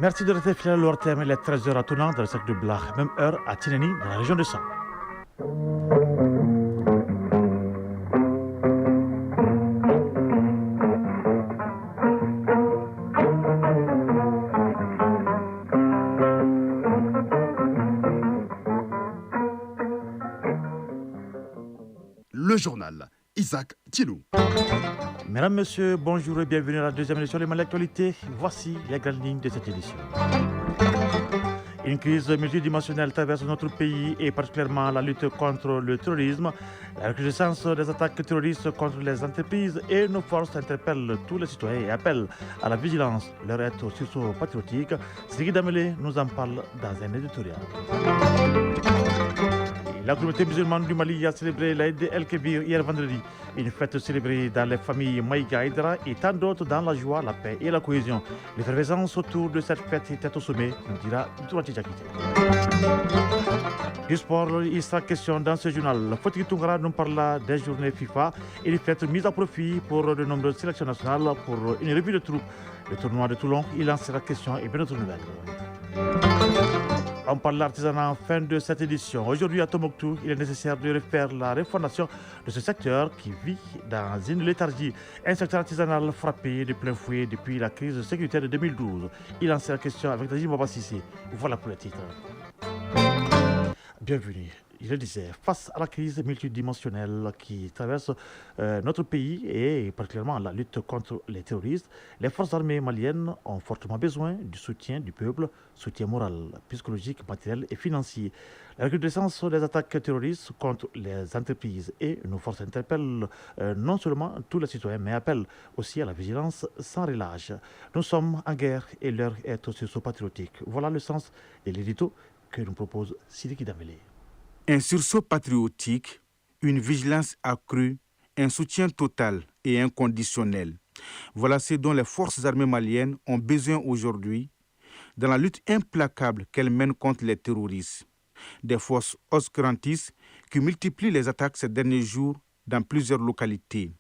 Merci de rester fidèle au RTM, il est 13h à Toulon, dans le cercle de Blach, même heure à Tineni, dans la région de Sang. Le journal, Isaac Thielou. Mesdames, Messieurs, bonjour et bienvenue à la deuxième édition de l'actualité. Voici les grandes lignes de cette édition. Une crise multidimensionnelle traverse notre pays et particulièrement la lutte contre le terrorisme. La recrudescence des attaques terroristes contre les entreprises et nos forces interpellent tous les citoyens et appellent à la vigilance. Leur être au sursaut patriotique. Sidi Damele nous en parle dans un éditorial. La communauté musulmane du Mali a célébré l'Aïd el-Kébir hier vendredi. Une fête célébrée dans les familles Maïga Aïdara et tant d'autres dans la joie, la paix et la cohésion. L'effervescence autour de cette fête était au sommet, nous dira Dourati Diakité. Du sport, il sera question dans ce journal. Fotiki Tungara nous parla des journées FIFA et des fêtes mises à profit pour de nombreuses sélections nationales pour une revue de troupes. Le tournoi de Toulon, il en sera question et bien d'autres nouvelles. On parle de l'artisanat en fin de cette édition. Aujourd'hui à Tombouctou, il est nécessaire de refaire la refondation de ce secteur qui vit dans une léthargie. Un secteur artisanal frappé de plein fouet depuis la crise sécuritaire de 2012. Il en sera question avec Najib Babassi. Voilà pour le titre. Bienvenue. Je le disais, face à la crise multidimensionnelle qui traverse notre pays et particulièrement la lutte contre les terroristes, les forces armées maliennes ont fortement besoin du soutien du peuple, soutien moral, psychologique, matériel et financier. La recrudescence des attaques terroristes contre les entreprises et nos forces interpellent non seulement tous les citoyens, mais appellent aussi à la vigilance sans relâche. Nous sommes en guerre et l'heure est au sursaut patriotique. Voilà le sens de l'édito que nous propose Sidiki Damele. Un sursaut patriotique, une vigilance accrue, un soutien total et inconditionnel. Voilà ce dont les forces armées maliennes ont besoin aujourd'hui dans la lutte implacable qu'elles mènent contre les terroristes. Des forces obscurantistes qui multiplient les attaques ces derniers jours dans plusieurs localités.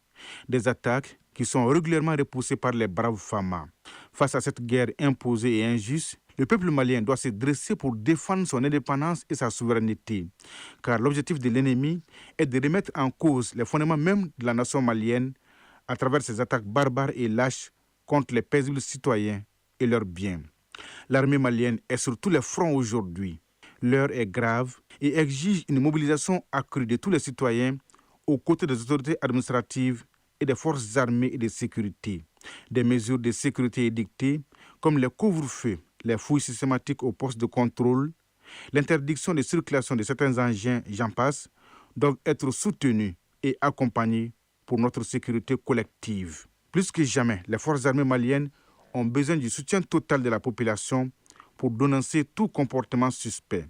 Des attaques qui sont régulièrement repoussées par les braves FAMA. Face à cette guerre imposée et injuste, le peuple malien doit se dresser pour défendre son indépendance et sa souveraineté. Car l'objectif de l'ennemi est de remettre en cause les fondements même de la nation malienne à travers ces attaques barbares et lâches contre les paisibles citoyens et leurs biens. L'armée malienne est sur tous les fronts aujourd'hui. L'heure est grave et exige une mobilisation accrue de tous les citoyens aux côtés des autorités administratives et des forces armées et de sécurité. Des mesures de sécurité édictées comme les couvre-feux, les fouilles systématiques aux postes de contrôle, l'interdiction de circulation de certains engins, j'en passe, doivent être soutenues et accompagnées pour notre sécurité collective. Plus que jamais, les forces armées maliennes ont besoin du soutien total de la population pour dénoncer tout comportement suspect.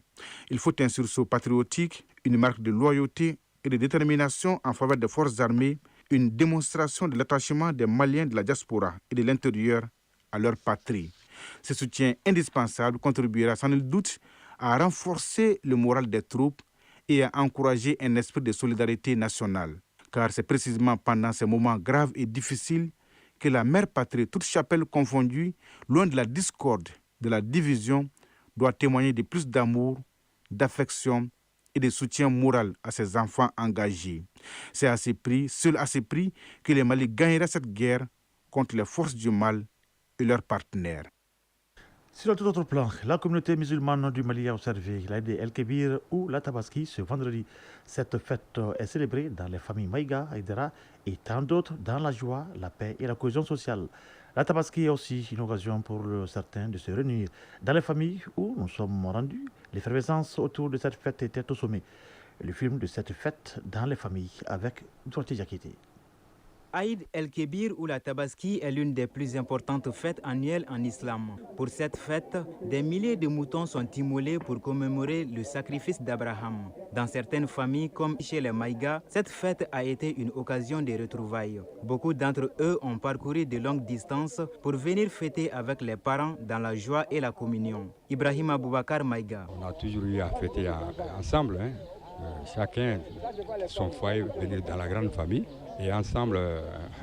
Il faut un sursaut patriotique, une marque de loyauté et de détermination en faveur des forces armées, une démonstration de l'attachement des Maliens de la diaspora et de l'intérieur à leur patrie. Ce soutien indispensable contribuera sans nul doute à renforcer le moral des troupes et à encourager un esprit de solidarité nationale. Car c'est précisément pendant ces moments graves et difficiles que la mère patrie, toute chapelle confondue, loin de la discorde, de la division, doit témoigner de plus d'amour, d'affection et de soutien moral à ses enfants engagés. C'est à ce prix, seul à ce prix, que le Mali gagnera cette guerre contre les forces du mal et leurs partenaires. Sur un tout autre plan, la communauté musulmane du Mali a observé l'Aïd el-Kébir ou la Tabaski ce vendredi. Cette fête est célébrée dans les familles Maïga, Aïdara et tant d'autres dans la joie, la paix et la cohésion sociale. La Tabaski est aussi une occasion pour certains de se réunir. Dans les familles où nous sommes rendus, l'effervescence autour de cette fête était au sommet. Le film de cette fête dans les familles avec Dourati Diakité. Aïd el-Kébir ou la Tabaski est l'une des plus importantes fêtes annuelles en islam. Pour cette fête, des milliers de moutons sont immolés pour commémorer le sacrifice d'Abraham. Dans certaines familles, comme chez les Maïga, cette fête a été une occasion de retrouvailles. Beaucoup d'entre eux ont parcouru de longues distances pour venir fêter avec les parents dans la joie et la communion. Ibrahim Aboubakar Maïga. On a toujours eu à fêter ensemble. Chacun, son foyer, venir dans la grande famille. Et ensemble,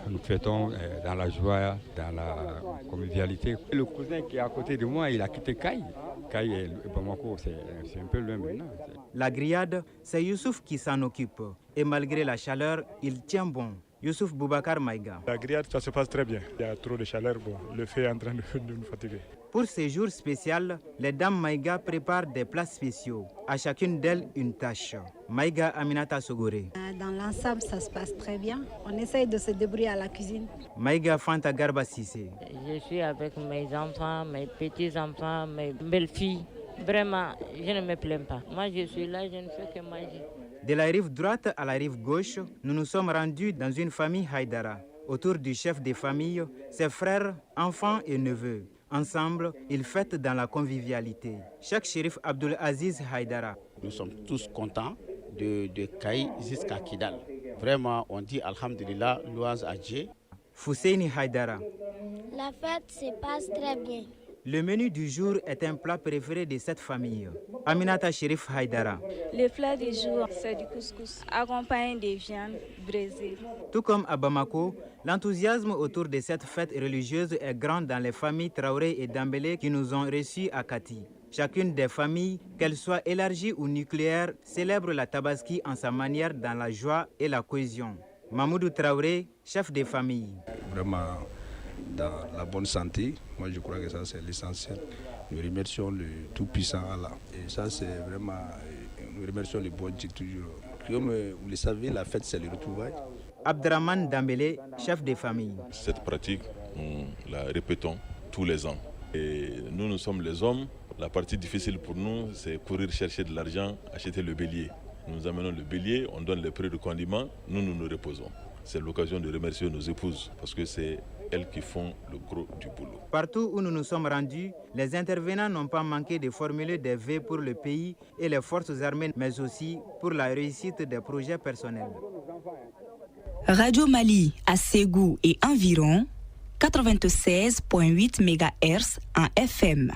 nous fêtons dans la joie, dans la convivialité. Le cousin qui est à côté de moi, il a quitté Caille. Caille et Bamako, c'est un peu loin maintenant. La grillade, c'est Youssouf qui s'en occupe. Et malgré la chaleur, il tient bon. Youssouf Boubacar Maïga. La grillade, ça se passe très bien. Il y a trop de chaleur, le feu est en train de nous fatiguer. Pour ces jours spéciaux, les dames Maïga préparent des plats spéciaux. À chacune d'elles, une tâche. Maïga Aminata Sogoré. Dans l'ensemble, ça se passe très bien. On essaye de se débrouiller à la cuisine. Maïga Fanta Garba Sissé. Je suis avec mes enfants, mes petits-enfants, mes belles-filles. Vraiment, je ne me plains pas. Moi, je suis là, je ne fais que manger. De la rive droite à la rive gauche, nous nous sommes rendus dans une famille Haïdara. Autour du chef des familles, ses frères, enfants et neveux. Ensemble, ils fêtent dans la convivialité. Chaque shérif Abdul Aziz Haïdara. Nous sommes tous contents de Caille jusqu'à Kidal. Vraiment, on dit Alhamdulillah, louange à Dieu. Fousseini Haïdara. La fête se passe très bien. Le menu du jour est un plat préféré de cette famille. Aminata Shérif Haïdara. Le plat du jour, c'est du couscous, accompagné de viande braisée. Tout comme à Bamako, l'enthousiasme autour de cette fête religieuse est grand dans les familles Traoré et Dambélé qui nous ont reçus à Kati. Chacune des familles, qu'elles soient élargies ou nucléaires, célèbre la Tabaski en sa manière dans la joie et la cohésion. Mamoudou Traoré, chef des familles. Vraiment, dans la bonne santé, moi je crois que ça c'est l'essentiel. Nous remercions le Tout-Puissant Allah. Et ça c'est vraiment, nous remercions le bon Dieu toujours. Comme vous le savez, la fête c'est le retrouvailles. Abdraman Dambélé, chef des familles. Cette pratique, nous la répétons tous les ans. Et nous sommes les hommes. La partie difficile pour nous, c'est courir chercher de l'argent, acheter le bélier. Nous amenons le bélier, on donne les prix de condiment, nous nous reposons. C'est l'occasion de remercier nos épouses parce que c'est elles qui font le gros du boulot. Partout où nous nous sommes rendus, les intervenants n'ont pas manqué de formuler des vœux pour le pays et les forces armées, mais aussi pour la réussite des projets personnels. Radio Mali à Ségou et environ 96.8 MHz en FM.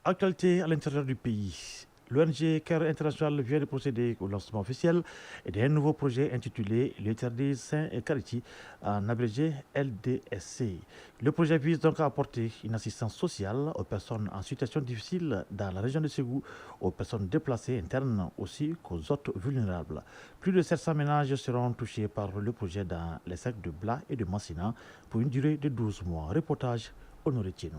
Actualité à l'intérieur du pays. L'ONG CARE International vient de procéder au lancement officiel d'un nouveau projet intitulé l'Éternité Saint et Charity, en abrégé LDSC. Le projet vise donc à apporter une assistance sociale aux personnes en situation difficile dans la région de Ségou, aux personnes déplacées internes aussi qu'aux autres vulnérables. Plus de 700 ménages seront touchés par le projet dans les sacs de Bla et de Massina pour une durée de 12 mois. Reportage Honoré Tienou.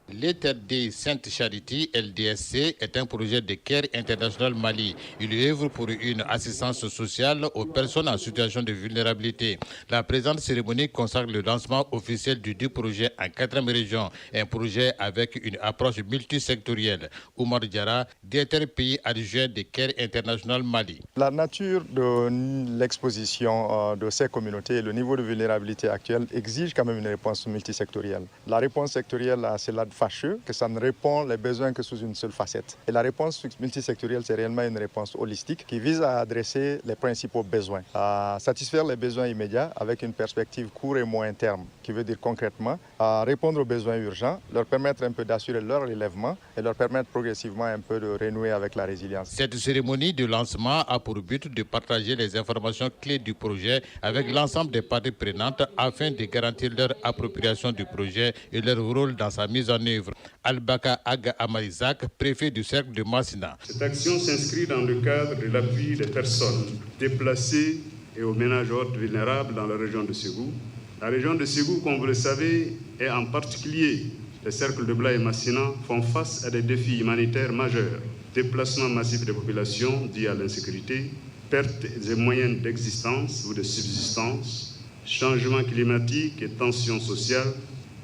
L'Éternité Sainte Charity, LDSC, est un projet de CARE International Mali. Il œuvre pour une assistance sociale aux personnes en situation de vulnérabilité. La présente cérémonie consacre le lancement officiel du projet en 4e région, un projet avec une approche multisectorielle. Oumar Diarra, directeur pays adjoint de CARE International Mali. La nature de l'exposition de ces communautés et le niveau de vulnérabilité actuel exige quand même une réponse multisectorielle. La réponse sectorielle, c'est là fâcheux que ça ne répond les besoins que sous une seule facette. Et la réponse multisectorielle, c'est réellement une réponse holistique qui vise à adresser les principaux besoins, à satisfaire les besoins immédiats avec une perspective court et moyen terme, qui veut dire concrètement à répondre aux besoins urgents, leur permettre un peu d'assurer leur relèvement et leur permettre progressivement un peu de renouer avec la résilience. Cette cérémonie de lancement a pour but de partager les informations clés du projet avec l'ensemble des parties prenantes afin de garantir leur appropriation du projet et leur rôle dans sa mise en œuvre. Albaka Aga Amarizak, préfet du cercle de Massina. Cette action s'inscrit dans le cadre de l'appui des personnes déplacées et aux ménages hôtes vulnérables dans la région de Ségou. La région de Ségou, comme vous le savez, et en particulier les cercles de Bla et Massina, font face à des défis humanitaires majeurs. Déplacement massif des populations dû à l'insécurité, perte des moyens d'existence ou de subsistance, changement climatique et tensions sociales.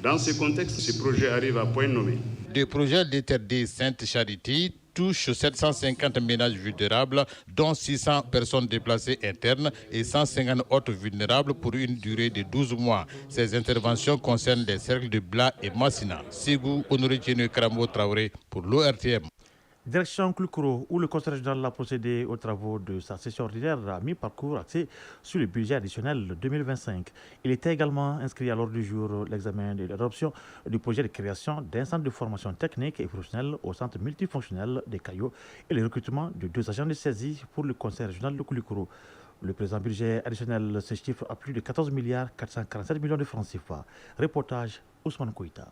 Dans ce contexte, ce projet arrive à point nommé. Le projet l'Éternité Sainte Charity touche 750 ménages vulnérables, dont 600 personnes déplacées internes et 150 autres vulnérables pour une durée de 12 mois. Ces interventions concernent les cercles de Bla et Massina. Ségou, Honoré Tienou Karamo Traoré pour l'ORTM. Direction Koulikoro, où le conseil régional a procédé aux travaux de sa session ordinaire à mi-parcours axé sur le budget additionnel 2025. Il était également inscrit à l'ordre du jour l'examen de l'adoption du projet de création d'un centre de formation technique et professionnelle au centre multifonctionnel des Caillots et le recrutement de 2 agents de saisie pour le conseil régional de Koulikoro. Le présent budget additionnel se chiffre à plus de 14 milliards 447 millions de francs CFA. Reportage Ousmane Koïta.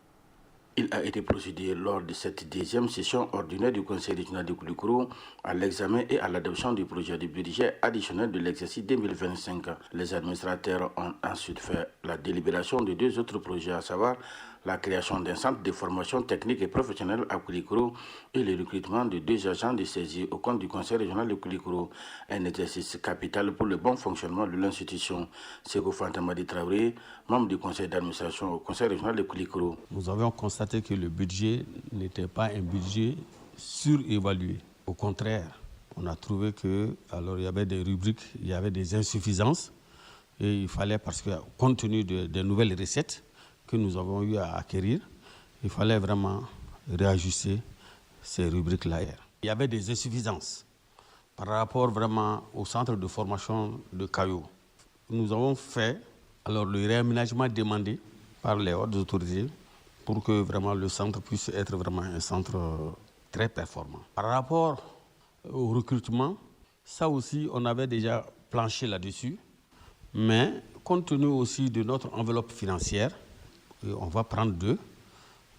Il a été procédé lors de cette 10e session ordinaire du Conseil régional de Koulikoro à l'examen et à l'adoption du projet de budget additionnel de l'exercice 2025. Les administrateurs ont ensuite fait la délibération de 2 autres projets, à savoir la création d'un centre de formation technique et professionnelle à Koulikoro et le recrutement de 2 agents de saisie au compte du Conseil régional de Koulikoro, un exercice capital pour le bon fonctionnement de l'institution. Sékou Fantamadi Traoré, membre du conseil d'administration au Conseil régional de Koulikoro. Nous avions constaté que le budget n'était pas un budget surévalué. Au contraire, on a trouvé que alors il y avait des rubriques, il y avait des insuffisances et il fallait, parce que compte tenu des nouvelles recettes que nous avons eu à acquérir, il fallait vraiment réajuster ces rubriques-là. Il y avait des insuffisances par rapport vraiment au centre de formation de Caillou. Nous avons fait alors le réaménagement demandé par les hautes autorités pour que vraiment le centre puisse être vraiment un centre très performant. Par rapport au recrutement, ça aussi on avait déjà planché là-dessus, mais compte tenu aussi de notre enveloppe financière, on va prendre 2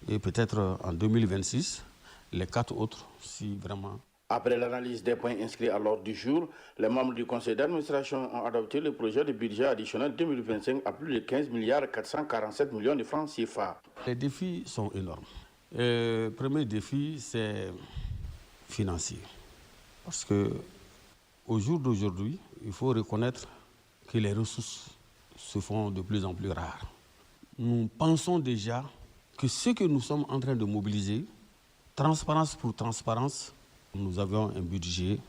et peut-être en 2026, les 4 autres, si vraiment. Après l'analyse des points inscrits à l'ordre du jour, les membres du conseil d'administration ont adopté le projet de budget additionnel 2025 à plus de 15 milliards 447 millions de francs CFA. Les défis sont énormes. Le premier défi, c'est financier. Parce qu'au jour d'aujourd'hui, il faut reconnaître que les ressources se font de plus en plus rares. Nous pensons déjà que ce que nous sommes en train de mobiliser, transparence pour transparence, nous avions un budget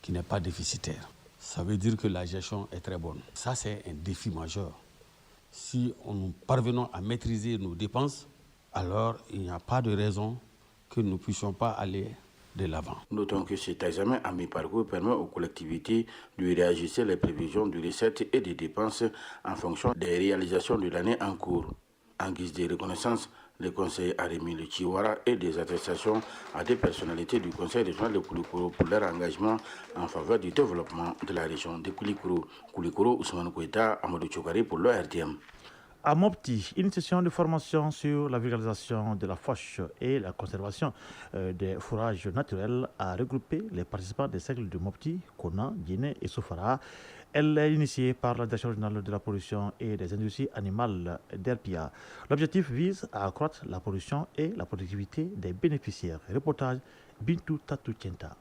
qui n'est pas déficitaire. Ça veut dire que la gestion est très bonne. Ça, c'est un défi majeur. Si nous parvenons à maîtriser nos dépenses, alors il n'y a pas de raison que nous ne puissions pas aller de l'avant. Notons que cet examen à mi-parcours permet aux collectivités de réajuster les prévisions de recettes et des dépenses en fonction des réalisations de l'année en cours. En guise de reconnaissance, le conseil a remis le Chiwara et des attestations à des personnalités du conseil régional de Koulikoro pour leur engagement en faveur du développement de la région de Koulikoro. Koulikoro, Ousmane Koïta, Amadou Tchokari pour le RTM. À Mopti, une session de formation sur la vulgarisation de la fauche et la conservation des fourrages naturels a regroupé les participants des cercles de Mopti, Kona, Guinée et Sofara. Elle est initiée par la Direction régionale de la production et des industries animales d'Erpia. L'objectif vise à accroître la production et la productivité des bénéficiaires. Reportage Bintou Tatou-Tienta.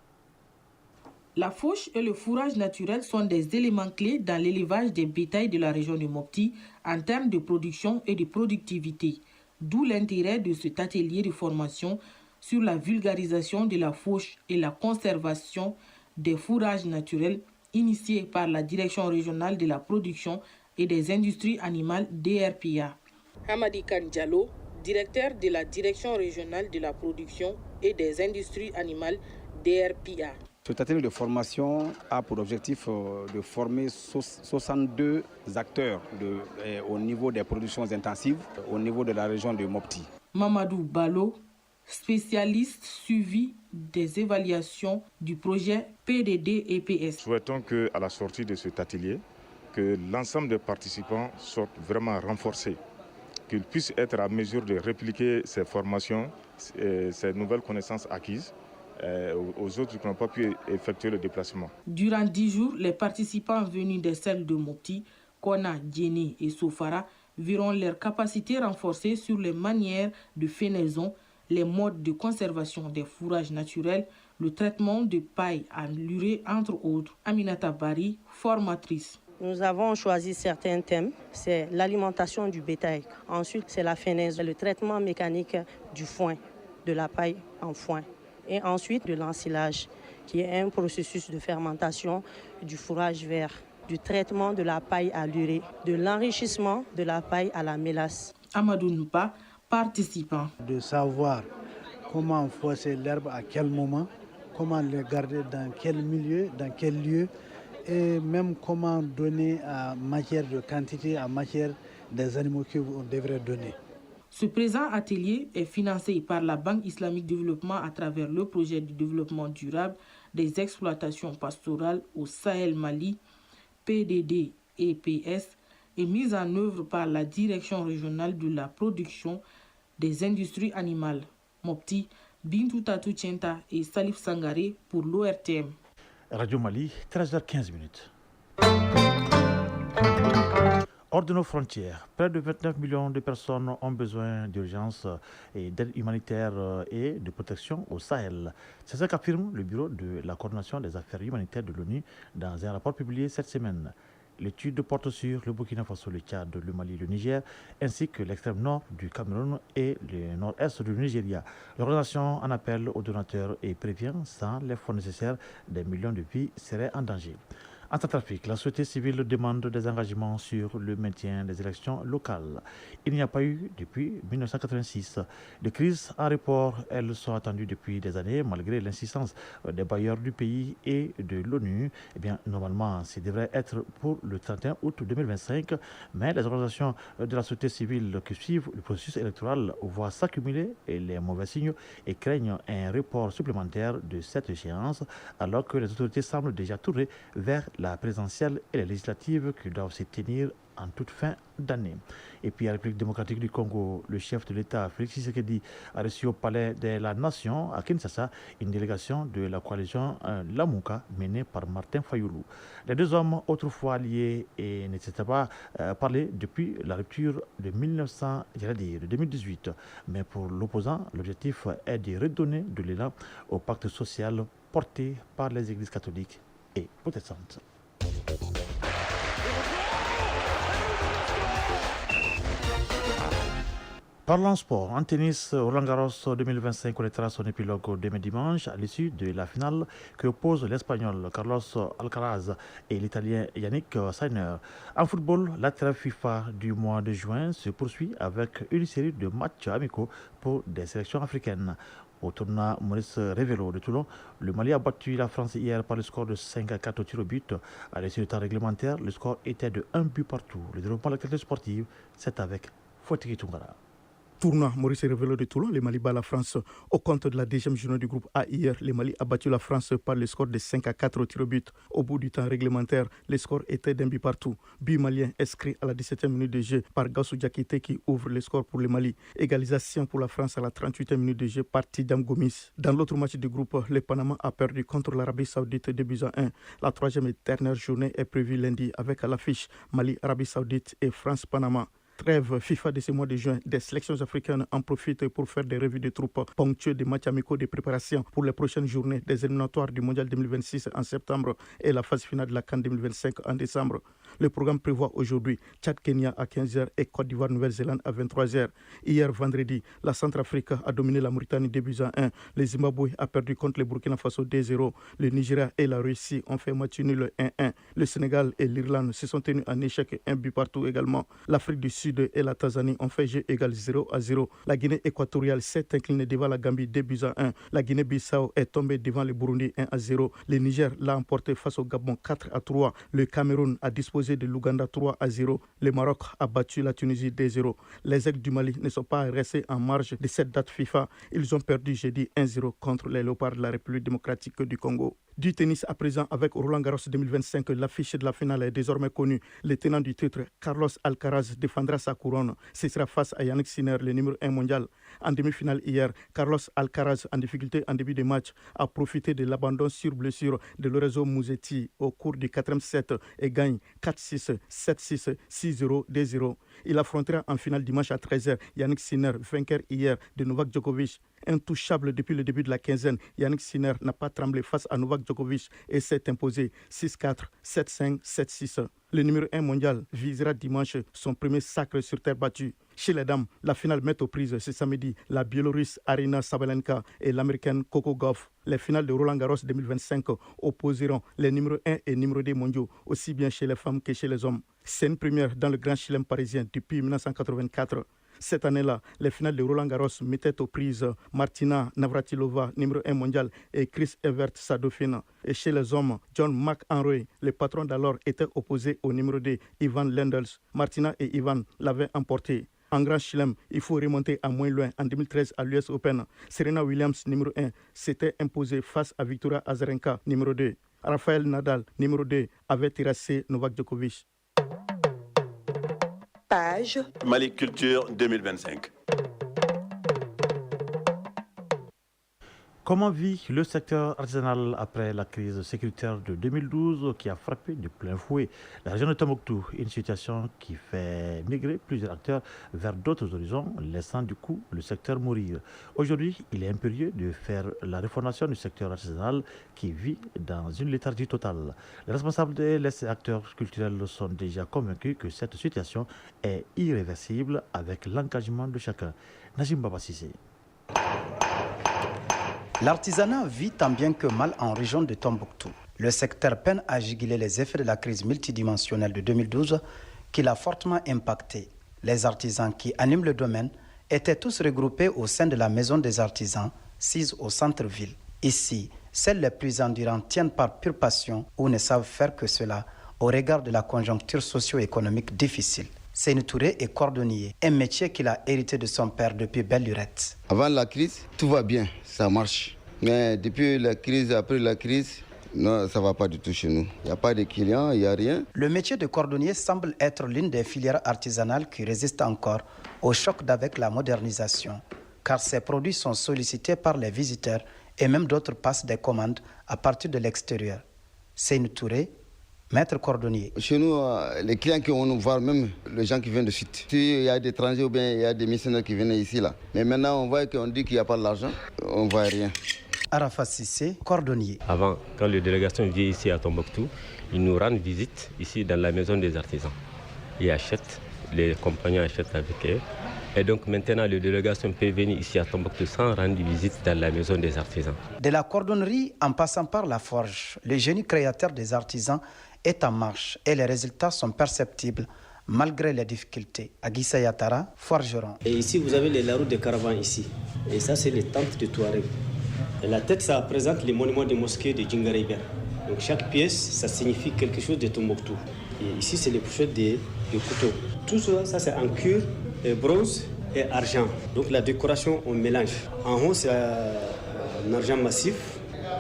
La fauche et le fourrage naturel sont des éléments clés dans l'élevage des bétails de la région de Mopti en termes de production et de productivité. D'où l'intérêt de cet atelier de formation sur la vulgarisation de la fauche et la conservation des fourrages naturels initié par la Direction régionale de la production et des industries animales DRPA. Hamadi Kandjalo, directeur de la Direction régionale de la production et des industries animales DRPA. Cet atelier de formation a pour objectif de former 62 acteurs au niveau des productions intensives, au niveau de la région de Mopti. Mamadou Balo, spécialiste suivi des évaluations du projet PDD-EPS. Souhaitons qu'à la sortie de cet atelier, que l'ensemble des participants sortent vraiment renforcés, qu'ils puissent être à mesure de répliquer ces formations, ces nouvelles connaissances acquises aux autres qui n'ont pas pu effectuer le déplacement. Durant 10 jours, les participants venus des cercles de Mopti, Kona, Djéné et Sofara verront leurs capacités renforcées sur les manières de fenaison, les modes de conservation des fourrages naturels, le traitement de paille à l'urée, entre autres. Aminata Bari, formatrice. Nous avons choisi certains thèmes, c'est l'alimentation du bétail. Ensuite, c'est la fenaison, le traitement mécanique du foin, de la paille en foin. Et ensuite, de l'ensilage, qui est un processus de fermentation du fourrage vert, du traitement de la paille à l'urée, de l'enrichissement de la paille à la mélasse. Amadou Noupa, participant. De savoir comment fausser l'herbe, à quel moment, comment le garder dans quel milieu, dans quel lieu, et même comment donner en matière de quantité, en matière des animaux qu'on devrait donner. Ce présent atelier est financé par la Banque islamique de développement à travers le projet de développement durable des exploitations pastorales au Sahel Mali, PDD et PS, et mis en œuvre par la Direction régionale de la production des industries animales, Mopti, Bintou Tatou Tienta et Salif Sangaré pour l'ORTM. Radio Mali, 13h15. Hors de nos frontières, près de 29 millions de personnes ont besoin d'urgence et d'aide humanitaire et de protection au Sahel. C'est ce qu'affirme le Bureau de la coordination des affaires humanitaires de l'ONU dans un rapport publié cette semaine. L'étude porte sur le Burkina Faso, le Tchad, le Mali, le Niger, ainsi que l'extrême nord du Cameroun et le nord-est du Nigeria. L'organisation en appelle aux donateurs et prévient, sans les fonds nécessaires, des millions de vies seraient en danger. En Centrafrique, la société civile demande des engagements sur le maintien des élections locales. Il n'y a pas eu depuis 1986 de crise en report. Elles sont attendues depuis des années malgré l'insistance des bailleurs du pays et de l'ONU. Eh bien, normalement, ça devrait être pour le 31 août 2025, mais les organisations de la société civile qui suivent le processus électoral voient s'accumuler les mauvais signaux et craignent un report supplémentaire de cette échéance, alors que les autorités semblent déjà tourner vers la présidentielle et les législatives qui doivent se tenir en toute fin d'année. Et puis, à la République démocratique du Congo, le chef de l'État, Félix Tshisekedi, a reçu au palais de la Nation, à Kinshasa, une délégation de la coalition Lamuka, menée par Martin Fayoulou. Les deux hommes, autrefois liés et ne s'étaient pas parlé depuis la rupture de 2018. Mais pour l'opposant, l'objectif est de redonner de l'élan au pacte social porté par les églises catholiques et protestantes. Parlons sport. En tennis, Roland Garros 2025 connaîtra son épilogue demain dimanche à l'issue de la finale qui oppose l'Espagnol Carlos Alcaraz et l'Italien Yannick Sinner. En football, la trêve FIFA du mois de juin se poursuit avec une série de matchs amicaux pour des sélections africaines. Au tournoi Maurice Révélo de Toulon, le Mali a battu la France hier par le score de 5-4 au tir au but. À l'issue du temps réglementaire, le score était de 1 but partout. Le développement de l'activité sportive, c'est avec Fotiki Tungara. Tournoi Maurice Révélo de Toulon, le Mali bat la France au compte de la deuxième journée du groupe A hier. Le Mali a battu la France par le score de 5-4 au tir au but. Au bout du temps réglementaire, le score était d'un but partout. But malien inscrit à la 17e minute de jeu par Gassou Diakité qui ouvre le score pour le Mali. Égalisation pour la France à la 38e minute de jeu par Tidjam Gomis. Dans l'autre match du groupe, le Panama a perdu contre l'Arabie Saoudite 2-1. La troisième et dernière journée est prévue lundi avec à l'affiche Mali, Arabie Saoudite et France-Panama. Trêve FIFA de ce mois de juin, des sélections africaines en profitent pour faire des revues de troupes ponctuées des matchs amicaux de préparation pour les prochaines journées des éliminatoires du Mondial 2026 en septembre et la phase finale de la CAN 2025 en décembre. Le programme prévoit aujourd'hui Tchad-Kenya à 15h et Côte d'Ivoire-Nouvelle-Zélande à 23h. Hier vendredi, la Centrafrique a dominé la Mauritanie 2-1. Le Zimbabwe a perdu contre le Burkina Faso 2-0. Le Nigeria et la Russie ont fait match nul 1-1. Le Sénégal et l'Irlande se sont tenus en échec 1 but partout également. L'Afrique du Sud et la Tanzanie ont fait jeu égal 0-0. La Guinée équatoriale s'est inclinée devant la Gambie 2-1. La Guinée-Bissau est tombée devant le Burundi 1-0. Le Niger l'a emporté face au Gabon 4-3. Le Cameroun a disposé de l'Ouganda 3-0. Le Maroc a battu la Tunisie 2-0. Les Aigles du Mali ne sont pas restés en marge de cette date FIFA. Ils ont perdu jeudi 1-0 contre les Léopards de la République démocratique du Congo. Du tennis à présent avec Roland Garros 2025, l'affiche de la finale est désormais connue. Le tenant du titre, Carlos Alcaraz, défendra sa couronne. Ce sera face à Yannick Sinner, le numéro 1 mondial. En demi-finale hier, Carlos Alcaraz, en difficulté en début de match, a profité de l'abandon sur blessure de Lorenzo Musetti au cours du 4e set et gagne 4-6, 7-6, 6-0, 2-0. Il affrontera en finale dimanche à 13h Yannick Sinner, vainqueur hier de Novak Djokovic. Intouchable depuis le début de la quinzaine, Yannick Sinner n'a pas tremblé face à Novak Djokovic et s'est imposé 6-4, 7-5, 7-6. Le numéro 1 mondial visera dimanche son premier sacre sur terre battue. Chez les dames, la finale met aux prises ce samedi la Biélorusse Arina Sabalenka et l'américaine Coco Gauff. Les finales de Roland Garros 2025 opposeront les numéros 1 et numéro 2 mondiaux, aussi bien chez les femmes que chez les hommes. C'est une première dans le Grand Chelem parisien depuis 1984. Cette année-là, les finales de Roland-Garros mettaient aux prises Martina Navratilova, numéro 1 mondial, et Chris Evert, sa dauphine. Et chez les hommes, John McEnroe, le patron d'alors, était opposé au numéro 2, Ivan Lendl. Martina et Ivan l'avaient emporté. En Grand Chelem, il faut remonter à moins loin. En 2013, à l'US Open, Serena Williams, numéro 1, s'était imposée face à Victoria Azarenka, numéro 2. Rafael Nadal, numéro 2, avait terrassé Novak Djokovic. Page Mali Culture 2025. Comment vit le secteur artisanal après la crise sécuritaire de 2012 qui a frappé de plein fouet la région de Tombouctou? Une situation qui fait migrer plusieurs acteurs vers d'autres horizons, laissant du coup le secteur mourir. Aujourd'hui, il est impérieux de faire la refondation du secteur artisanal qui vit dans une léthargie totale. Les responsables et les acteurs culturels sont déjà convaincus que cette situation est irréversible avec l'engagement de chacun. Najim Baba Sissé. L'artisanat vit tant bien que mal en région de Tombouctou. Le secteur peine à juguler les effets de la crise multidimensionnelle de 2012 qui l'a fortement impacté. Les artisans qui animent le domaine étaient tous regroupés au sein de la maison des artisans, sise au centre-ville. Ici, seuls les plus endurants tiennent par pure passion ou ne savent faire que cela au regard de la conjoncture socio-économique difficile. Seynou Touré est cordonnier, un métier qu'il a hérité de son père depuis belle lurette. Avant la crise, tout va bien, ça marche. Mais depuis la crise, après la crise, non, ça ne va pas du tout chez nous. Il n'y a pas de clients, il n'y a rien. Le métier de cordonnier semble être l'une des filières artisanales qui résiste encore au choc d'avec la modernisation, car ces produits sont sollicités par les visiteurs et même d'autres passent des commandes à partir de l'extérieur. Seynou Touré, maître cordonnier. Chez nous, les clients qui vont nous voir, même les gens qui viennent de site. Il y a des étrangers ou bien il y a des missionnaires qui viennent ici. Là. Mais maintenant, on voit qu'on dit qu'il n'y a pas d'argent, on ne voit rien. Arafat Sissé, cordonnier. Avant, quand les délégations viennent ici à Tombouctou, ils nous rendent visite ici dans la maison des artisans. Ils achètent, les compagnons achètent avec eux. Et donc maintenant, les délégations peuvent venir ici à Tombouctou sans rendre visite dans la maison des artisans. De la cordonnerie en passant par la forge, le génie créateur des artisans est en marche et les résultats sont perceptibles malgré les difficultés. Aguissa Yatara, forgeron. Et ici, vous avez les laroues de caravane ici. Et ça, c'est les tentes de Touareg. Et la tête, ça représente les monuments des mosquées de Djingaribia. Donc chaque pièce, ça signifie quelque chose de Tombouctou. Et ici, c'est les pochettes de couteaux. Tout ça, c'est en cuir, et bronze et argent. Donc la décoration, on mélange. En haut, c'est un argent massif.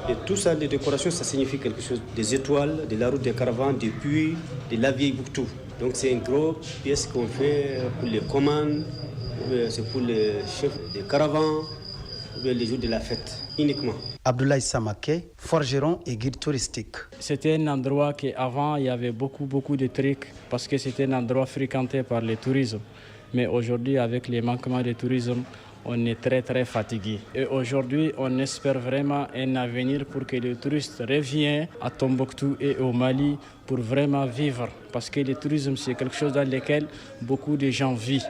Et tout ça, les décorations, ça signifie quelque chose. Des étoiles, de la route des caravanes, des puits, de la vieille Bouctou. Donc c'est une grosse pièce qu'on fait pour les commandes, c'est pour les chefs des caravanes, les jours de la fête, uniquement. Abdoulaye Samake, forgeron et guide touristique. C'était un endroit qu'avant, il y avait beaucoup de trucs parce que c'était un endroit fréquenté par le tourisme. Mais aujourd'hui, avec les manquements de tourisme, on est très fatigué. Et aujourd'hui, on espère vraiment un avenir pour que les touristes reviennent à Tombouctou et au Mali pour vraiment vivre. Parce que le tourisme, c'est quelque chose dans lequel beaucoup de gens vivent.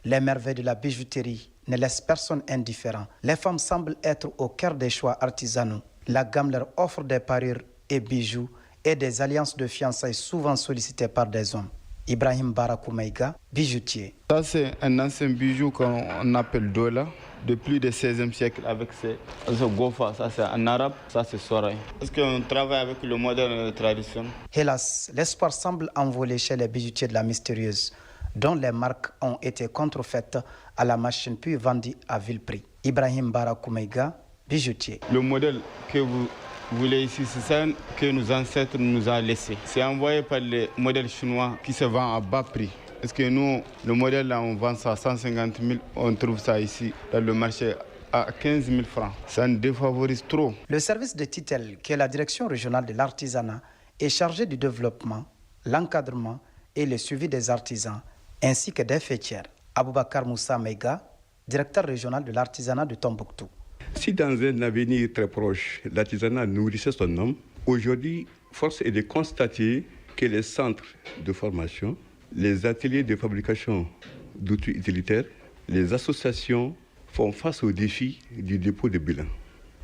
Les merveilles de la bijouterie ne laissent personne indifférent. Les femmes semblent être au cœur des choix artisanaux. La gamme leur offre des parures et bijoux et des alliances de fiançailles souvent sollicitées par des hommes. Ibrahim Barakoumaïga, bijoutier. Ça, c'est un ancien bijou qu'on appelle Dola, de plus du XVIe siècle avec ce gofa. Ça, c'est en arabe, ça, c'est Soraï. Parce qu'on travaille avec le modèle tradition. Hélas, l'espoir semble envolé chez les bijoutiers de la mystérieuse, dont les marques ont été contrefaites à la machine puis vendues à vil prix. Ibrahim Barakoumaïga, bijoutier. Le modèle que vous voulez ici, c'est ça que nos ancêtres nous ont laissé. C'est envoyé par les modèles chinois qui se vendent à bas prix. Parce que nous, le modèle là, on vend ça à 150 000, on trouve ça ici dans le marché à 15 000 francs. Ça nous défavorise trop. Le service de Titel, qui est la direction régionale de l'artisanat, est chargé du développement, l'encadrement et le suivi des artisans, ainsi que des fêtières. Aboubakar Moussa Meiga, directeur régional de l'artisanat de Tombouctou. Si dans un avenir très proche, l'artisanat nourrissait son homme, aujourd'hui, force est de constater que les centres de formation, les ateliers de fabrication d'outils utilitaires, les associations font face au défi du dépôt de bilan,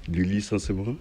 du licenciement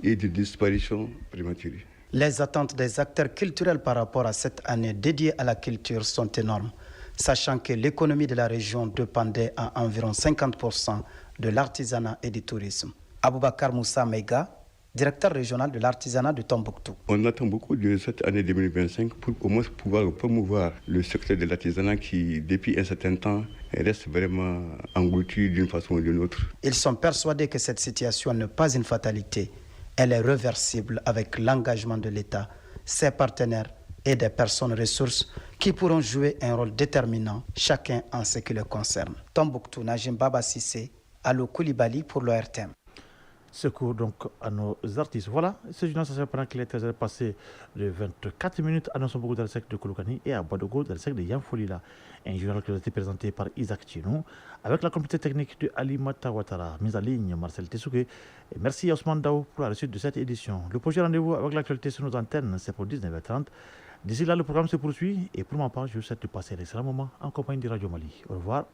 et de disparition prématurée. Les attentes des acteurs culturels par rapport à cette année dédiée à la culture sont énormes. sachant que l'économie de la région dépendait à environ 50% de l'artisanat et du tourisme. Aboubakar Moussa Meiga, directeur régional de l'artisanat de Tombouctou. On attend beaucoup de cette année 2025 pour au moins pouvoir promouvoir le secteur de l'artisanat qui, depuis un certain temps, reste vraiment englouti d'une façon ou d'une autre. Ils sont persuadés que cette situation n'est pas une fatalité. Elle est réversible avec l'engagement de l'État, ses partenaires et des personnes ressources qui pourront jouer un rôle déterminant, chacun en ce qui le concerne. Tombouctou, Najim Baba Sissé, Allo Koulibaly pour l'ORTM. Secours donc à nos artistes. Voilà, ce journal ça pendant qu'il est passé de 24 minutes à Nosombougou dans le secteur de Kouloukani et à Boadogo dans le secteur de Yamfolila. Un journal qui a été présenté par Isaac Chinou avec la compétence technique de Ali Matawatara, mise en ligne Marcel Tessouké. Et merci à Ousmane Daou pour la réussite de cette édition. Le projet rendez-vous avec l'actualité sur nos antennes, c'est pour 19h30. D'ici là, le programme se poursuit et pour ma part, je vous souhaite de passer un excellent moment en compagnie de Radio Mali. Au revoir.